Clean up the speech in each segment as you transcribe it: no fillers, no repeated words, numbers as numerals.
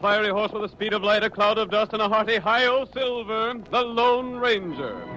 fiery horse with the speed of light, a cloud of dust, and a hearty hi-yo silver, the Lone Ranger.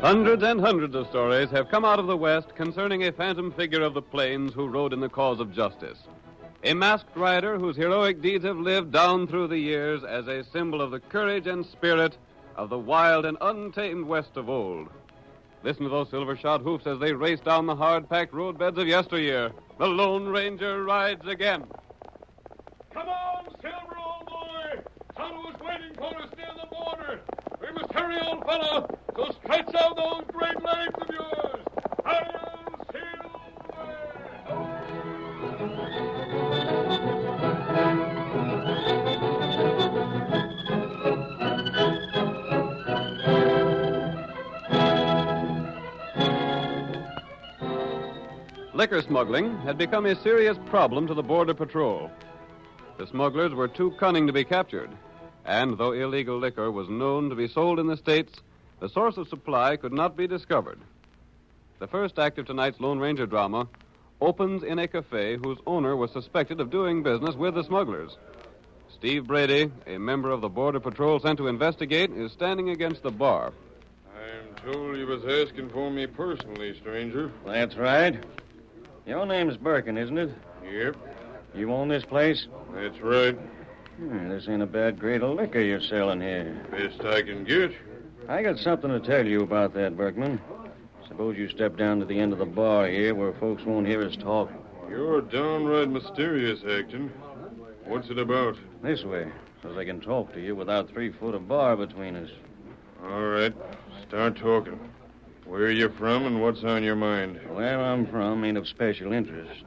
Hundreds and hundreds of stories have come out of the West concerning a phantom figure of the plains who rode in the cause of justice. A masked rider whose heroic deeds have lived down through the years as a symbol of the courage and spirit of the wild and untamed West of old. Listen to those silver-shod hoofs as they race down the hard-packed roadbeds of yesteryear. The Lone Ranger rides again. Come on, Silver, old boy! Tonto is waiting for us near the border. We must hurry, old fellow, so stretch out those great legs of yours. Hi-yo, Silver! Liquor smuggling had become a serious problem to the Border Patrol. The smugglers were too cunning to be captured, and though illegal liquor was known to be sold in the States, the source of supply could not be discovered. The first act of tonight's Lone Ranger drama opens in a cafe whose owner was suspected of doing business with the smugglers. Steve Brady, a member of the Border Patrol sent to investigate, is standing against the bar. I'm told you was asking for me personally, stranger. That's right. Your name's Birkin, isn't it? Yep, You own this place? that's right. This ain't a bad grade of liquor you're selling here. Best I can get. I got something to tell you about that, Berkman. Suppose you step down to the end of the bar here where folks won't hear us talk. You're downright mysterious acting. What's it about? This way, so I can talk to you without 3 foot of bar between us. All right, start talking. Where are you from and what's on your mind? Where I'm from ain't of special interest.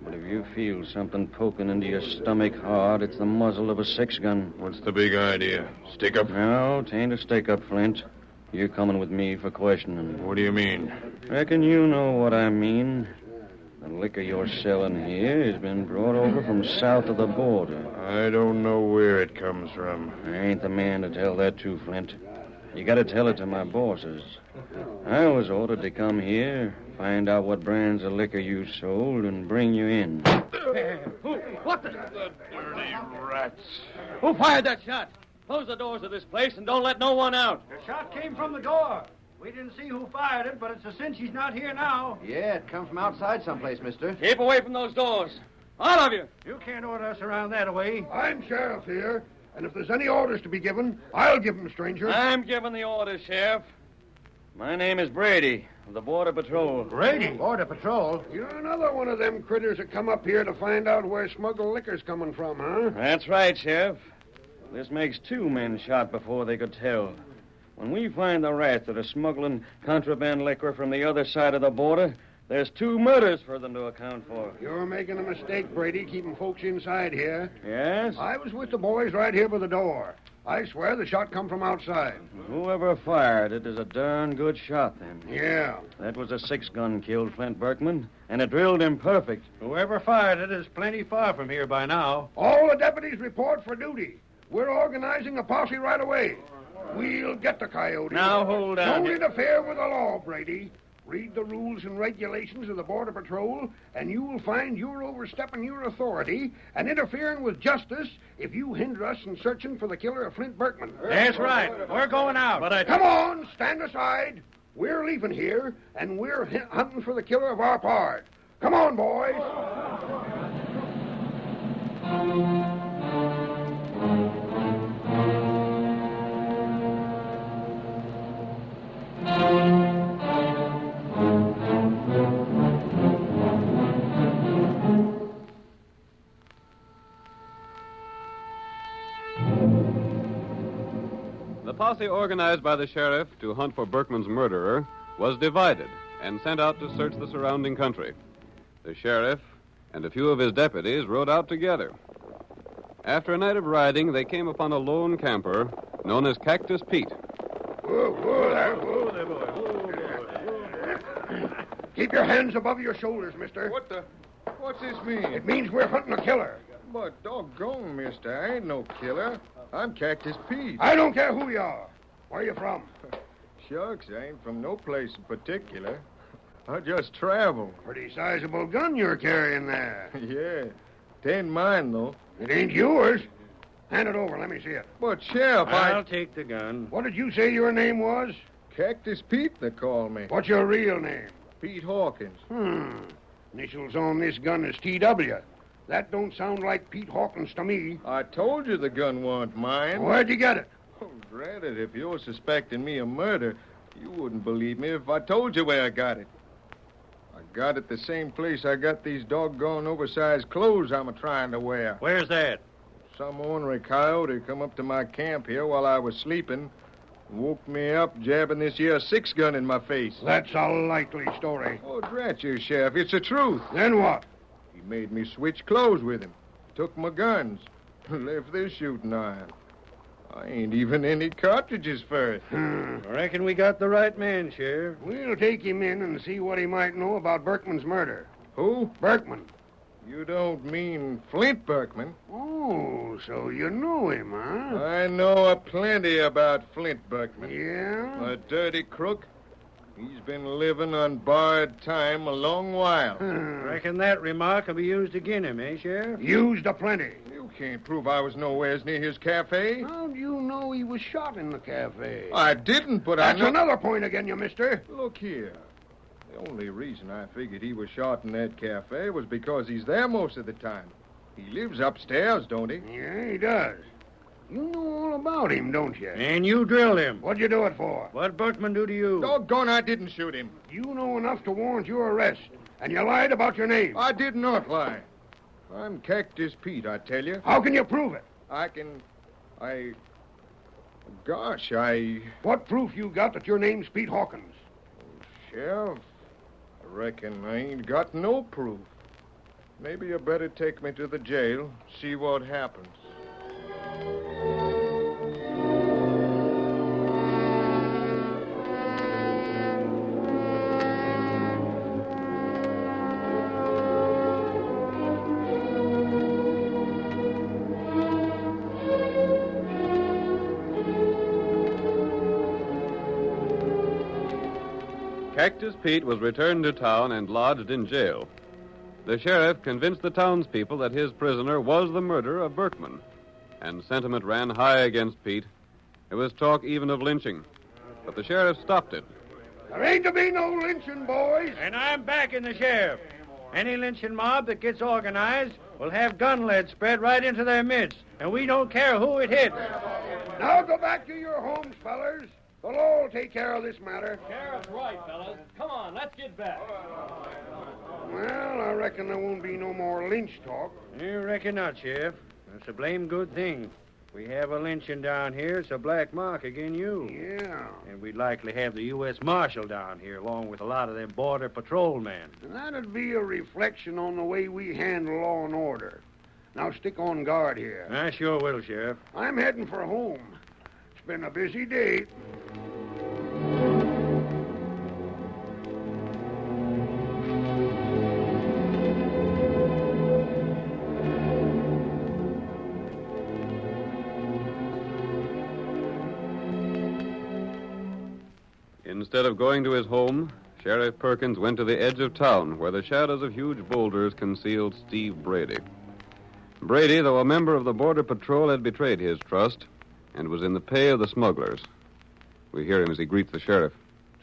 But if you feel something poking into your stomach hard, it's the muzzle of a 6-gun. What's the big idea? Stick up? No, 'tain't a stick-up, Flint. You're coming with me for questioning. What do you mean? Reckon you know what I mean. The liquor you're selling here has been brought over from south of the border. I don't know where it comes from. I ain't the man to tell that to, Flint. You gotta tell it to my bosses. I was ordered to come here, find out what brands of liquor you sold, and bring you in. What the? The dirty rats. Who fired that shot? Close the doors of this place and don't let no one out. The shot came from the door. We didn't see who fired it, but it's a cinch he's not here now. Yeah, it come from outside someplace, mister. Keep away from those doors. All of you. You can't order us around that way. I'm sheriff here, and if there's any orders to be given, I'll give them, stranger. I'm giving the orders, Sheriff. My name is Brady, of the Border Patrol. Brady? Border Patrol? You're another one of them critters that come up here to find out where smuggled liquor's coming from, huh? That's right, Sheriff. This makes 2 men shot before they could tell. When we find the rats that are smuggling contraband liquor from the other side of the border, there's 2 murders for them to account for. You're making a mistake, Brady, keeping folks inside here. Yes? I was with the boys right here by the door. I swear the shot come from outside. Whoever fired it is a darn good shot, then. Yeah. That was a 6-gun killed Flint Berkman, and it drilled him perfect. Whoever fired it is plenty far from here by now. All the deputies report for duty. We're organizing a posse right away. We'll get the coyote. Now, hold on. Don't interfere with the law, Brady. Read the rules and regulations of the Border Patrol, and you will find you're overstepping your authority and interfering with justice if you hinder us in searching for the killer of Flint Berkman. That's right. We're going out. But Come on, stand aside. We're leaving here, and we're hunting for the killer of our pard. Come on, boys. The posse organized by the sheriff to hunt for Berkman's murderer was divided and sent out to search the surrounding country. The sheriff and a few of his deputies rode out together. After a night of riding, they came upon a lone camper known as Cactus Pete. Whoa there, boy. Keep your hands above your shoulders, mister. What's this mean? It means we're hunting a killer. But doggone, mister, I ain't no killer. I'm Cactus Pete. I don't care who you are. Where you from? Shucks, I ain't from no place in particular. I just travel. Pretty sizable gun you're carrying there. Yeah. It ain't mine, though. It ain't yours. Hand it over. Let me see it. But, Sheriff, I'll take the gun. What did you say your name was? Cactus Pete, they call me. What's your real name? Pete Hawkins. Initials on this gun is T.W. That don't sound like Pete Hawkins to me. I told you the gun wasn't mine. Where'd you get it? Oh, drat it, if you're suspecting me of murder, you wouldn't believe me if I told you where I got it. I got it the same place I got these doggone oversized clothes I'm trying to wear. Where's that? Some ornery coyote come up to my camp here while I was sleeping, woke me up jabbing this here 6-gun in my face. That's a likely story. Oh, drat you, Sheriff, it's the truth. Then what? He made me switch clothes with him, took my guns, left this shooting iron. I ain't even any cartridges for it. I reckon we got the right man, Sheriff. We'll take him in and see what he might know about Berkman's murder. Who? Berkman. You don't mean Flint Berkman? Oh, so you know him, huh? I know a plenty about Flint Berkman. Yeah? A dirty crook. He's been living on borrowed time a long while. Reckon that remark will be used against him, eh, Sheriff? Used aplenty. You can't prove I was nowheres near his cafe. How'd you know he was shot in the cafe? I didn't, but That's I know... another point again, you mister. Look here. The only reason I figured he was shot in that cafe was because he's there most of the time. He lives upstairs, don't he? Yeah, he does. You know all about him, don't you? And you drilled him. What'd you do it for? What'd Berkman do to you? Doggone, I didn't shoot him. You know enough to warrant your arrest, and you lied about your name. I did not lie. I'm Cactus Pete, I tell you. How can you prove it? Gosh, What proof you got that your name's Pete Hawkins? Sheriff, I reckon I ain't got no proof. Maybe you better take me to the jail, see what happens. Cactus Pete was returned to town and lodged in jail. The sheriff convinced the townspeople that his prisoner was the murderer of Berkman, and sentiment ran high against Pete. There was talk even of lynching, but the sheriff stopped it. There ain't to be no lynching, boys. And I'm backing the sheriff. Any lynching mob that gets organized will have gun lead spread right into their midst, and we don't care who it hits. Now go back to your homes, fellers. The law will take care of this matter. Sheriff's right, fellas. Come on, let's get back. Well, I reckon there won't be no more lynch talk. You reckon not, Sheriff. That's a blame good thing. We have a lynching down here. It's a black mark again you. Yeah. And we'd likely have the U.S. Marshal down here, along with a lot of them Border Patrol men. And that'd be a reflection on the way we handle law and order. Now stick on guard here. I sure will, Sheriff. I'm heading for home. It's been a busy day. Instead of going to his home, Sheriff Perkins went to the edge of town where the shadows of huge boulders concealed Steve Brady. Brady, though a member of the Border Patrol, had betrayed his trust and was in the pay of the smugglers. We hear him as he greets the sheriff.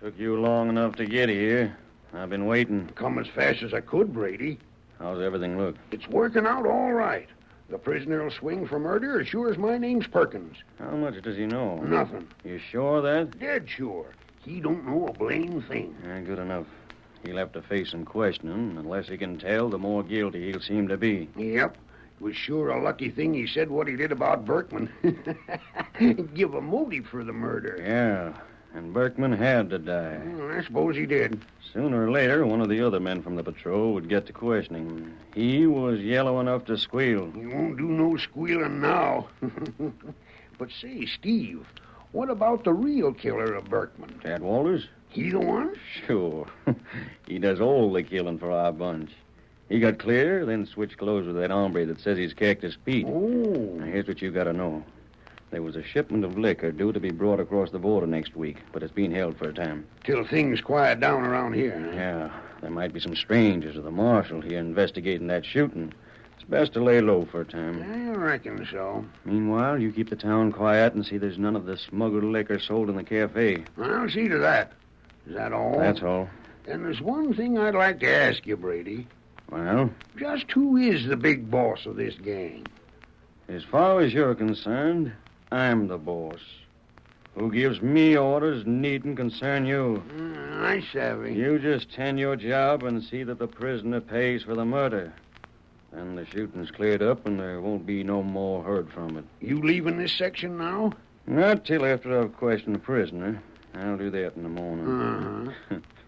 Took you long enough to get here. I've been waiting. Come as fast as I could, Brady. How's everything look? It's working out all right. The prisoner will swing for murder as sure as my name's Perkins. How much does he know? Nothing. You sure of that? Dead sure. He don't know a blame thing. Good enough. He'll have to face some questioning. The less he can tell, the more guilty he'll seem to be. Yep. It was sure a lucky thing he said what he did about Berkman. Give a motive for the murder. Yeah, and Berkman had to die. Well, I suppose he did. Sooner or later, one of the other men from the patrol would get to questioning him. He was yellow enough to squeal. He won't do no squealing now. But say, Steve, what about the real killer of Berkman? Tad Walters? He the one? Sure. He does all the killing for our bunch. He got clear, then switched clothes with that hombre that says he's Cactus Pete. Oh. Now, here's what you gotta know. There was a shipment of liquor due to be brought across the border next week, but it's being held for a time. Till things quiet down around here. Huh? Yeah, there might be some strangers or the marshal here investigating that shooting. It's best to lay low for a time. I reckon so. Meanwhile, you keep the town quiet and see there's none of the smuggled liquor sold in the cafe. I'll see to that. Is that all? That's all. And there's one thing I'd like to ask you, Brady. Well? Just who is the big boss of this gang? As far as you're concerned, I'm the boss. Who gives me orders needn't concern you. I savvy. You just tend your job and see that the prisoner pays for the murder. Then the shooting's cleared up and there won't be no more heard from it. You leaving this section now? Not till after I've questioned the prisoner. I'll do that in the morning. Uh-huh.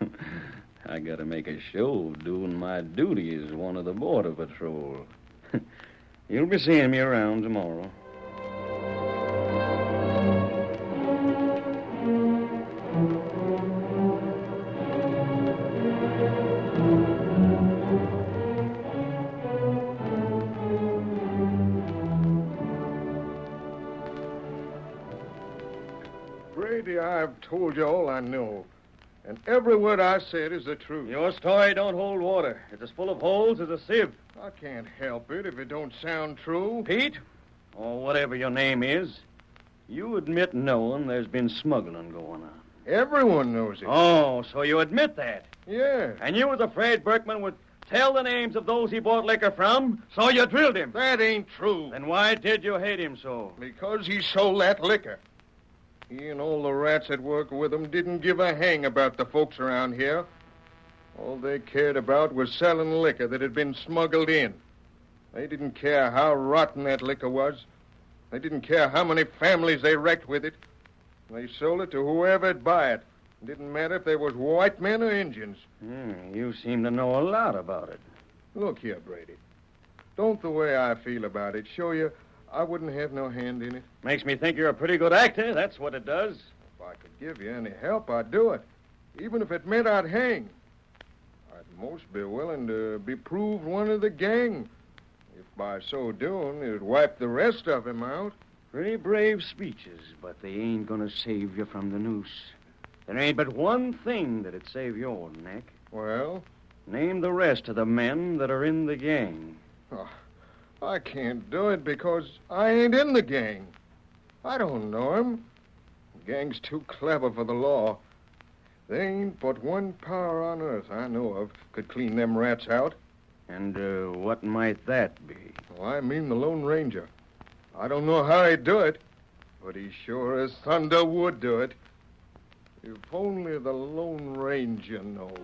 I gotta make a show of doing my duty as one of the Border Patrol. You'll be seeing me around tomorrow. Brady, I've told you all I know. And every word I said is the truth. Your story don't hold water. It's as full of holes as a sieve. I can't help it if it don't sound true. Pete, or whatever your name is, you admit knowing there's been smuggling going on. Everyone knows it. Oh, so you admit that. Yeah. And you was afraid Berkman would tell the names of those he bought liquor from, so you drilled him. That ain't true. Then why did you hate him so? Because he sold that liquor. He and all the rats that work with him didn't give a hang about the folks around here. All they cared about was selling liquor that had been smuggled in. They didn't care how rotten that liquor was. They didn't care how many families they wrecked with it. They sold it to whoever'd buy it. It didn't matter if they was white men or Indians. You seem to know a lot about it. Look here, Brady. Don't the way I feel about it show you I wouldn't have no hand in it? Makes me think you're a pretty good actor, that's what it does. If I could give you any help, I'd do it. Even if it meant I'd hang. I'd most be willing to be proved one of the gang. If by so doing, it'd wipe the rest of him out. Pretty brave speeches, but they ain't gonna save you from the noose. There ain't but one thing that'd save your neck. Well? Name the rest of the men that are in the gang. Oh, I can't do it because I ain't in the gang. I don't know 'em. The gang's too clever for the law. There ain't but one power on earth I know of could clean them rats out. And what might that be? Well, I mean the Lone Ranger. I don't know how he'd do it, but he sure as thunder would do it. If only the Lone Ranger knowed.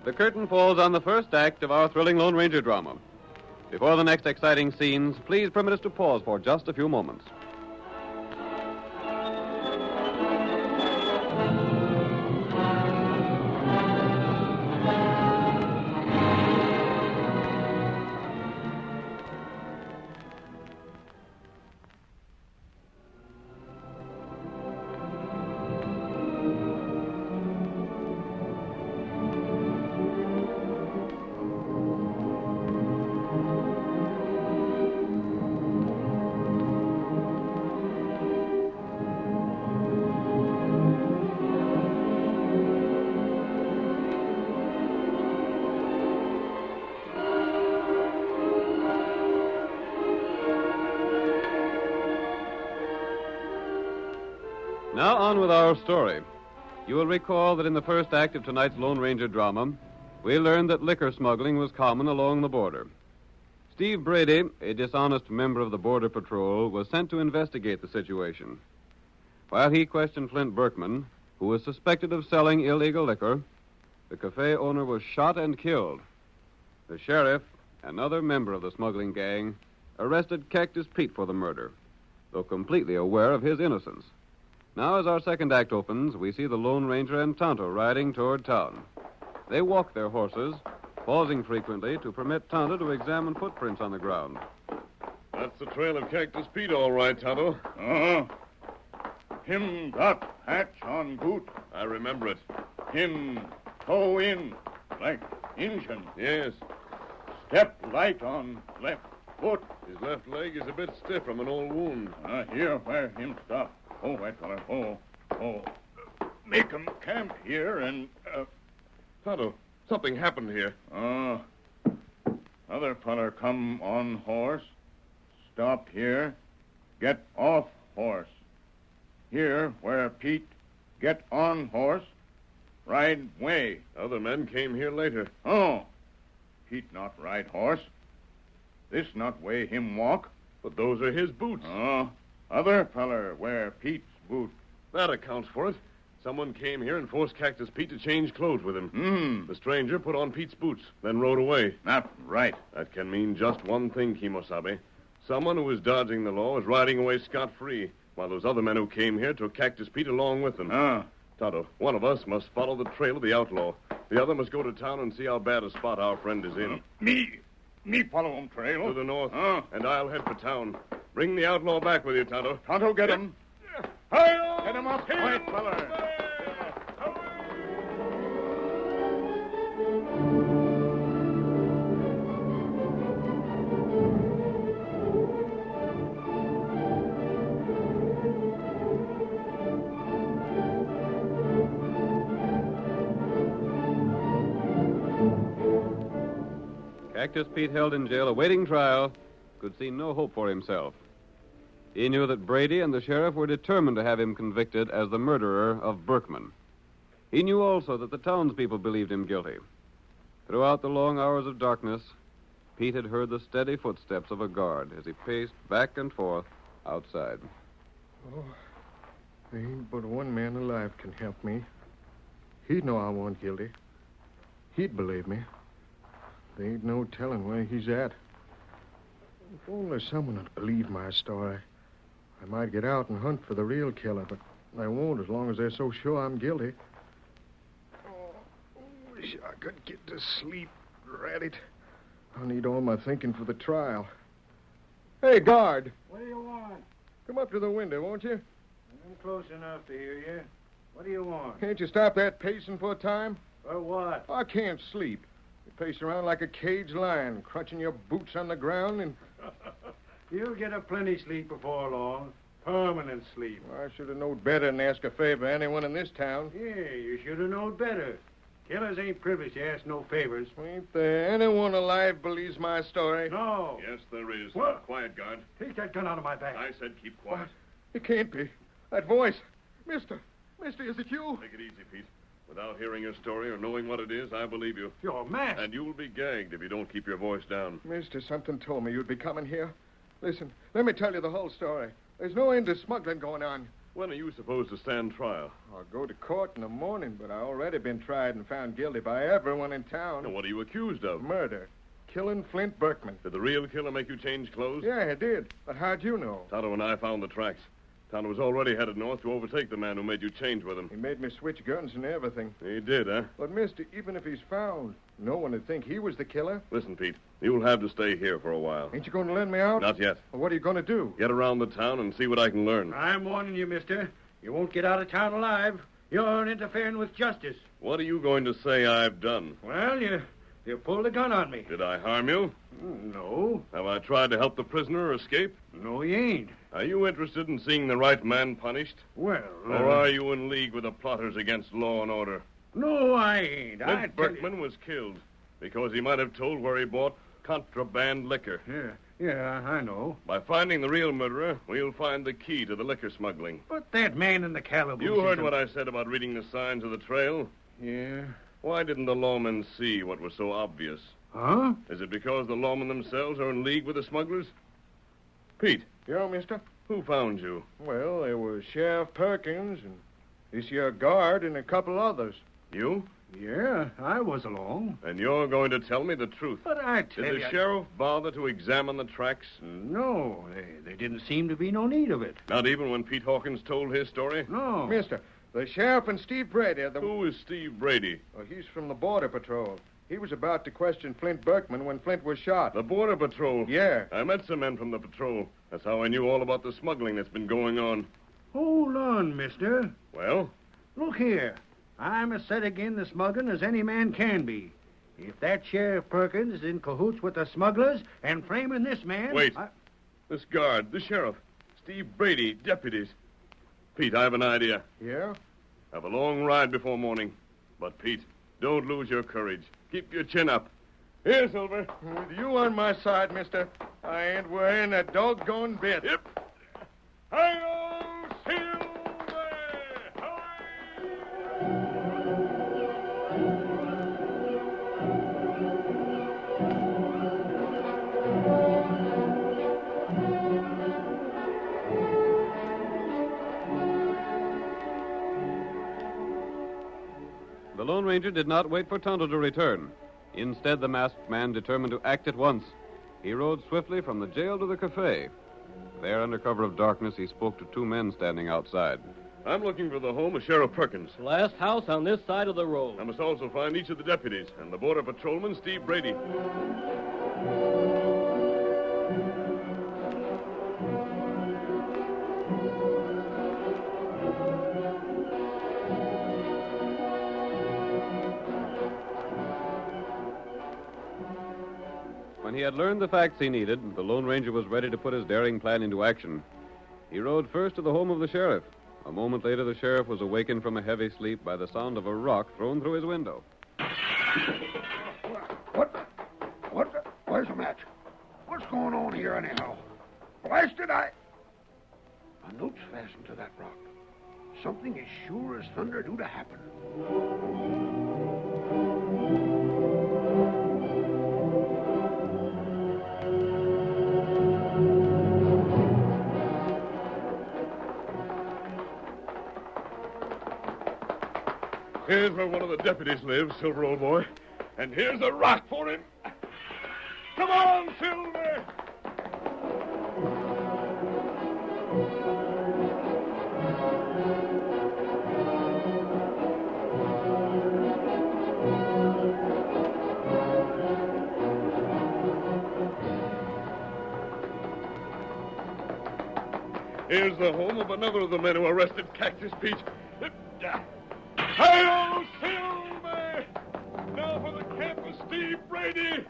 The curtain falls on the first act of our thrilling Lone Ranger drama. Before the next exciting scenes, please permit us to pause for just a few moments. Now on with our story. You will recall that in the first act of tonight's Lone Ranger drama, we learned that liquor smuggling was common along the border. Steve Brady, a dishonest member of the Border Patrol, was sent to investigate the situation. While he questioned Flint Berkman, who was suspected of selling illegal liquor, the cafe owner was shot and killed. The sheriff, another member of the smuggling gang, arrested Cactus Pete for the murder, though completely aware of his innocence. Now, as our second act opens, we see the Lone Ranger and Tonto riding toward town. They walk their horses, pausing frequently to permit Tonto to examine footprints on the ground. That's the trail of Cactus Pete, all right, Tonto. Uh-huh. Him got patch on boot. I remember it. Him toe in like Injun. Yes. Step light on left foot. His left leg is a bit stiff from an old wound. Here where him stop. Oh, white feller. Oh. Make 'em camp here and, Tonto, something happened here. Other feller come on horse. Stop here. Get off horse. Here where Pete get on horse. Ride way. Other men came here later. Oh. Pete not ride horse. This not way him walk. But those are his boots. Other feller wear Pete's boot. That accounts for it. Someone came here and forced Cactus Pete to change clothes with him. The stranger put on Pete's boots, then rode away. Not right. That can mean just one thing, Kimosabe. Someone who was dodging the law is riding away scot-free, while those other men who came here took Cactus Pete along with them. Tonto, one of us must follow the trail of the outlaw. The other must go to town and see how bad a spot our friend is in. Me follow him trail. To the north, and I'll head for town. Bring the outlaw back with you, Tonto. Tonto, get him. Get him up, white feller. Cactus Pete, held in jail awaiting trial, could see no hope for himself. He knew that Brady and the sheriff were determined to have him convicted as the murderer of Berkman. He knew also that the townspeople believed him guilty. Throughout the long hours of darkness, Pete had heard the steady footsteps of a guard as he paced back and forth outside. Oh, there ain't but one man alive can help me. He'd know I wasn't guilty. He'd believe me. There ain't no telling where he's at. If only someone would believe my story. I might get out and hunt for the real killer, but I won't as long as they're so sure I'm guilty. Oh, wish I could get to sleep. Rat it. I'll need all my thinking for the trial. Hey, guard. What do you want? Come up to the window, won't you? I'm close enough to hear you. What do you want? Can't you stop that pacing for a time? For what? I can't sleep. You pace around like a caged lion, crunching your boots on the ground and... You'll get a plenty sleep before long. Permanent sleep. I should have known better than ask a favor of anyone in this town. Yeah, you should have known better. Killers ain't privileged to ask no favors. Ain't there anyone alive believes my story? No. Yes, there is. What? Quiet, guard. Take that gun out of my back. I said keep quiet. It can't be. That voice. Mister, is it you? Take it easy, Pete. Without hearing your story or knowing what it is, I believe you. You're masked. And you'll be gagged if you don't keep your voice down. Mister, something told me you'd be coming here. Listen, let me tell you the whole story. There's no end to smuggling going on. When are you supposed to stand trial? I'll go to court in the morning, but I've already been tried and found guilty by everyone in town. And what are you accused of? Murder. Killing Flint Berkman. Did the real killer make you change clothes? Yeah, I did. But how'd you know? Tonto and I found the tracks. Tonto was already headed north to overtake the man who made you change with him. He made me switch guns and everything. He did, huh? But, mister, even if he's found, no one would think he was the killer. Listen, Pete, you'll have to stay here for a while. Ain't you going to lend me out? Not yet. Well, what are you going to do? Get around the town and see what I can learn. I'm warning you, mister. You won't get out of town alive. You're interfering with justice. What are you going to say I've done? Well, you pulled a gun on me. Did I harm you? No. Have I tried to help the prisoner escape? No, you ain't. Are you interested in seeing the right man punished? Well, Or are you in league with the plotters against law and order? No, I ain't. Flint Berkman was killed because he might have told where he bought contraband liquor. Yeah. Yeah, I know. By finding the real murderer, we'll find the key to the liquor smuggling. But that man in the calaboose... You heard what I said about reading the signs of the trail. Yeah. Why didn't the lawmen see what was so obvious? Huh? Is it because the lawmen themselves are in league with the smugglers? Pete, Yeah, mister? who found you? Well, there was Sheriff Perkins and this here guard and a couple others. You? Yeah, I was along. And you're going to tell me the truth. But I tell Did you... the sheriff bother to examine the tracks? No, they didn't seem to be no need of it. Not even when Pete Hawkins told his story? No. Mister, the sheriff and Steve Brady are the... Who is Steve Brady? Well, he's from the Border Patrol. He was about to question Flint Berkman when Flint was shot. The Border Patrol? Yeah. I met some men from the patrol. That's how I knew all about the smuggling that's been going on. Hold on, mister. Well? Look here. I'm as set again the smuggling as any man can be. If that Sheriff Perkins is in cahoots with the smugglers and framing this man... Wait. This guard, the sheriff, Steve Brady, deputies. Pete, I have an idea. Yeah? I have a long ride before morning. But, Pete, don't lose your courage. Keep your chin up. Here, Silver. With you on my side, mister, I ain't worrying a doggone bit. Yep. Hi-yo, Silver! The Lone Ranger did not wait for Tonto to return. Instead, the masked man determined to act at once. He rode swiftly from the jail to the cafe. There, under cover of darkness, he spoke to two men standing outside. I'm looking for the home of Sheriff Perkins. Last house on this side of the road. I must also find each of the deputies and the border patrolman, Steve Brady. When he had learned the facts he needed, the Lone Ranger was ready to put his daring plan into action. He rode first to the home of the sheriff. A moment later, the sheriff was awakened from a heavy sleep by the sound of a rock thrown through his window. Where's the match? What's going on here, anyhow? Blasted, A note's fastened to that rock. Something as sure as thunder due to happen. Here's where one of the deputies lives, Silver, old boy. And here's a rock for him. Come on, Silver! Here's the home of another of the men who arrested Cactus Pete. Hi-yo, Silver! Now for the camp of Steve Brady!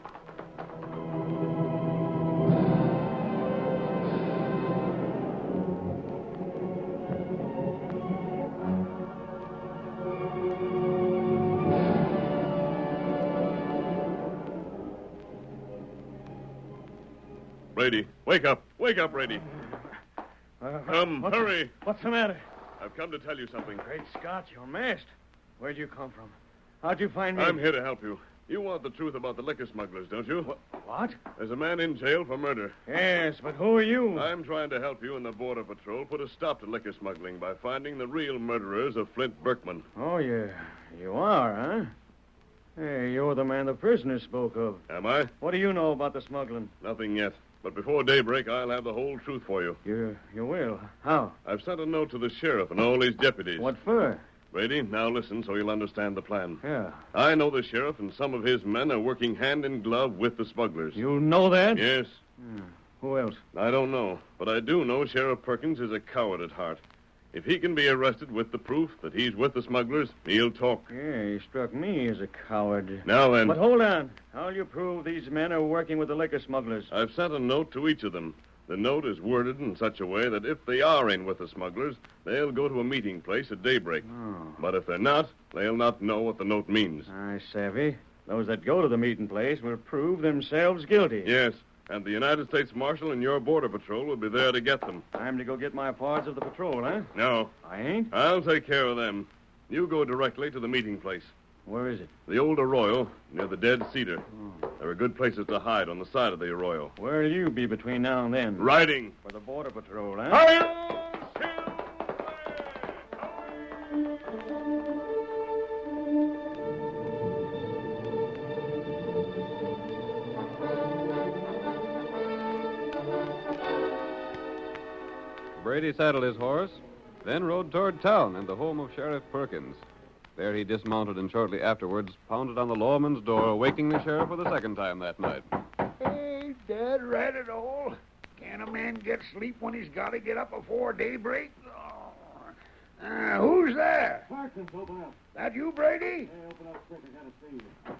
Brady, wake up. Wake up, Brady. Come, hurry. What's the matter? I've come to tell you something. Great Scott, you're masked. Where'd you come from? How'd you find me? I'm here to help you. You want the truth about the liquor smugglers, don't you? What? There's a man in jail for murder. Yes, but who are you? I'm trying to help you and the Border Patrol put a stop to liquor smuggling by finding the real murderers of Flint Berkman. Oh, yeah. You are, huh? Hey, you're the man the prisoner spoke of. Am I? What do you know about the smuggling? Nothing yet. But before daybreak, I'll have the whole truth for you. You will? How? I've sent a note to the sheriff and all his deputies. What for? Brady, now listen so you'll understand the plan. Yeah. I know the sheriff and some of his men are working hand in glove with the smugglers. You know that? Yes. Who else? I don't know, but I do know Sheriff Perkins is a coward at heart. If he can be arrested with the proof that he's with the smugglers, he'll talk. Yeah, he struck me as a coward. Now then. But hold on. How'll you prove these men are working with the liquor smugglers? I've sent a note to each of them. The note is worded in such a way that if they are in with the smugglers, they'll go to a meeting place at daybreak. Oh. But if they're not, they'll not know what the note means. I savvy. Those that go to the meeting place will prove themselves guilty. Yes, And the United States Marshal and your Border Patrol will be there to get them. Time to go get my parts of the patrol, huh? No, I ain't? I'll take care of them. You go directly to the meeting place. Where is it? The old arroyo, near the dead cedar. There are good places to hide on the side of the arroyo. Where'll you be between now and then? Riding. For the Border Patrol, huh? Hi-yo, Brady saddled his horse, then rode toward town and the home of Sheriff Perkins. There he dismounted and shortly afterwards pounded on the lawman's door, waking the sheriff for the second time that night. Hey, Dad, rat it all. Can a man get sleep when he's got to get up before daybreak? Oh. Who's there? Parkins, open up. That you, Brady? Hey, open up quick. I gotta see you.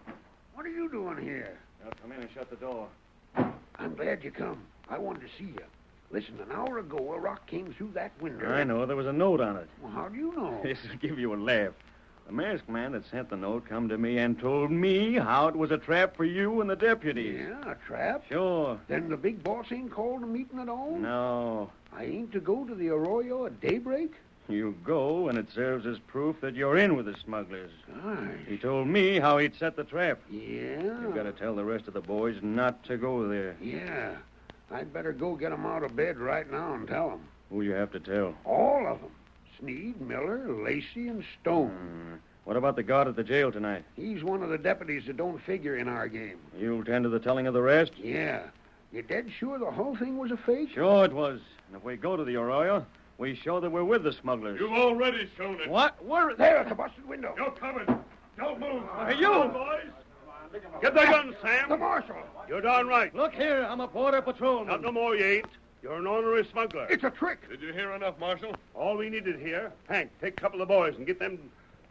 What are you doing here? Now come in and shut the door. I'm glad you come. I wanted to see you. Listen, an hour ago, a rock came through that window. I know. There was a note on it. Well, how do you know? This'll give you a laugh. The masked man that sent the note come to me and told me how it was a trap for you and the deputies. Yeah, a trap? Sure. Then the big boss ain't called a meeting at all? No. I ain't to go to the arroyo at daybreak? You go, and it serves as proof that you're in with the smugglers. Gosh. He told me how he'd set the trap. Yeah? You've got to tell the rest of the boys not to go there. Yeah. I'd better go get 'em out of bed right now and tell 'em. Who you have to tell? All of 'em. Sneed, Miller, Lacey, and Stone. What about the guard at the jail tonight? He's one of the deputies that don't figure in our game. You'll tend to the telling of the rest? Yeah. You dead sure the whole thing was a fake? Sure it was. And if we go to the arroyo, we show that we're with the smugglers. You've already shown it. What? Where? There at the busted window. You're coming. Don't move. Hey, you! Come on, boys. Get the gun, Sam. The marshal. You're darn right. Look here, I'm a border patrolman. Not no more you ain't. You're an honorary smuggler. It's a trick. Did you hear enough, Marshal? All we needed here. Hank, take a couple of boys and get them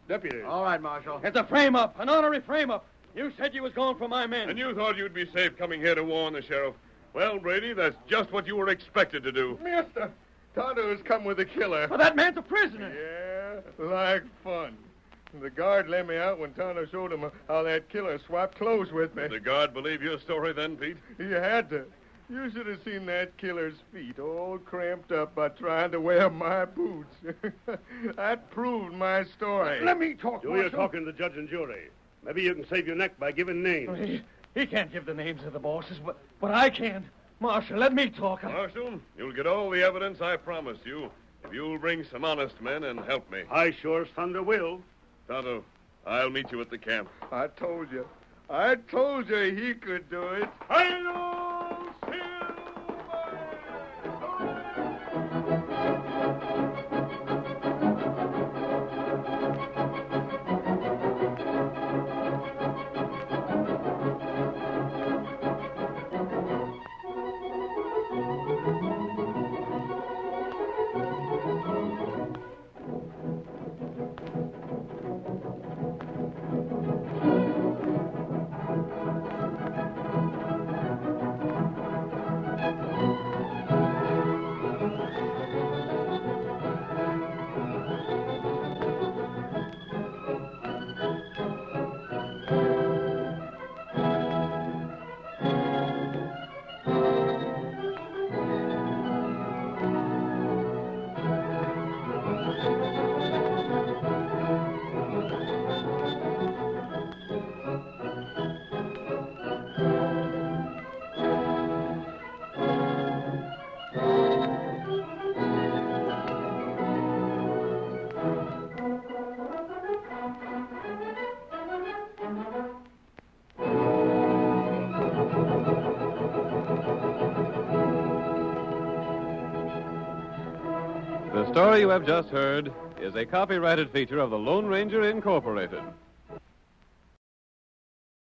deputies. All right, Marshal. It's a frame-up, an honorary frame-up. You said you was going for my men. And you thought you'd be safe coming here to warn the sheriff. Well, Brady, that's just what you were expected to do. Mister, Tonto's come with a killer. Well, that man's a prisoner. Yeah, like fun. The guard let me out when Tonto showed him how that killer swapped clothes with me. Did the guard believe your story then, Pete? He had to. You should have seen that killer's feet all cramped up by trying to wear my boots. That proved my story. Let me talk, Do you Marshal. talking to the judge and jury? Maybe you can save your neck by giving names. He can't give the names of the bosses, but I can. Marshal, let me talk. Marshal, you'll get all the evidence I promised you if you'll bring some honest men and help me. I sure as thunder will. Tonto, I'll meet you at the camp. I told you he could do it. The story you have just heard is a copyrighted feature of the Lone Ranger Incorporated.